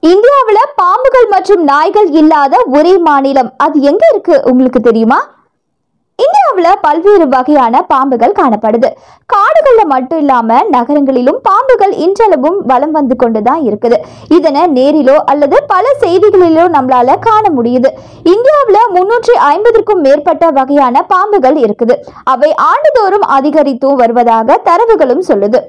இந்தியாவுல பாம்புகள் மற்றும் நாய்கள் இல்லாத ஒரே மாநிலம் அது எங்க இருக்கு உங்களுக்கு தெரியுமா? இந்தியாவுல பல்வேறு வகையான பாம்புகள் காணப்படுது. காடுகள்ல மட்டும் இல்லாம நகரங்களிலும் பாம்புகள் இன்றளவும் வலம் வந்து கொண்டுதான் இருக்குது. இதனை நேரிலோ அல்லது பல செய்திகளிலோ நம்மளால காண முடியுது. இந்தியாவுல 350க்கும் மேற்பட்ட வகையான பாம்புகள் இருக்குது. அவை ஆண்டுதோறும் அதிகரித்தும் வருவதாக தரவுகளும் சொல்லுது.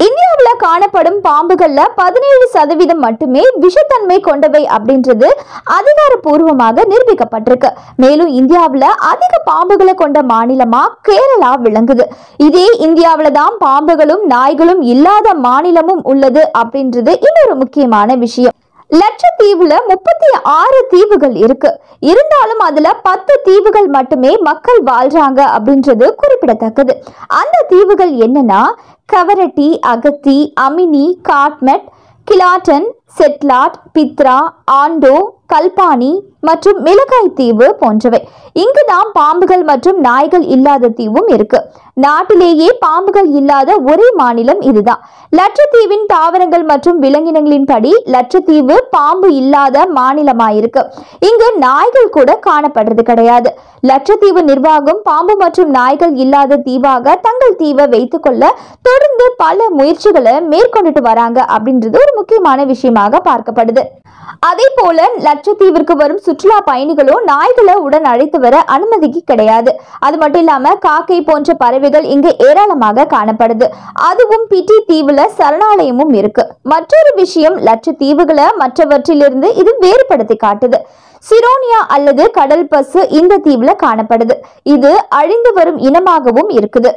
இந்தியாவுல காணப்படும் பாம்புகள்ல 17% மட்டுமே விஷத்தன்மை கொண்டவை அப்படின்றது அதிகாரப்பூர்வமாக நிரூபிக்கப்பட்டிருக்கு. மேலும் இந்தியாவுல அதிக பாம்புகளை கொண்ட மாநிலமா கேரளா விளங்குது. இதே இந்தியாவுல தான் பாம்புகளும் நாய்களும் இல்லாத மாநிலமும் உள்ளது அப்படின்றது இன்னொரு முக்கியமான விஷயம். லட்சத்தீவுல 36 தீவுகள் இருக்கு. இருந்தாலும் அதுல 10 தீவுகள் மட்டுமே மக்கள் வாழ்றாங்க அப்படின்றது குறிப்பிடத்தக்கது. அந்த தீவுகள் என்னன்னா கவரட்டி, அகத்தி, அமினி, காட்மெட், கிலாட்டன், செட்லாட், பித்ரா, ஆண்டோ, கல்பானி மற்றும் மிளகாய் தீவு போன்றவை. இங்குதான் பாம்புகள் மற்றும் நாய்கள் இல்லாத தீவும் இருக்கு. நாட்டிலேயே பாம்புகள் இல்லாத ஒரே மாநிலம் இதுதான். லட்சத்தீவின் தாவரங்கள் மற்றும் விலங்கினங்களின் படி லட்சத்தீவு பாம்பு இல்லாத மாநிலமாயிருக்கு. இங்கு நாய்கள் கூட காணப்படுறது கிடையாது. லட்சத்தீவு நிர்வாகம் பாம்பு மற்றும் நாய்கள் இல்லாத தீவாக தங்கள் தீவை வைத்துக் கொள்ள தொடர்ந்து பல முயற்சிகளை மேற்கொண்டுட்டு வராங்க அப்படின்றது ஒரு முக்கியமான விஷயமாக பார்க்கப்படுது. அதே போல லட்சத்தீவிற்கு வரும் சுற்றுலா பயணிகளும் நாய்களை உடன் அழைத்து வர அனுமதிக்கு கிடையாது. அது மட்டும் இல்லாம காக்கை போன்ற பறவைகள் இங்கு ஏராளமாக காணப்படுது. அதுவும் பிட்டி தீவுல சரணாலயமும் இருக்கு. மற்றொரு விஷயம், லட்சத்தீவுகளை மற்றவற்றிலிருந்து இது வேறுபடுத்தி காட்டுது. சிரோனியா அல்லது கடல் பசு இந்த தீவுல காணப்படுது. இது அழிந்து வரும் இனமாகவும் இருக்குது.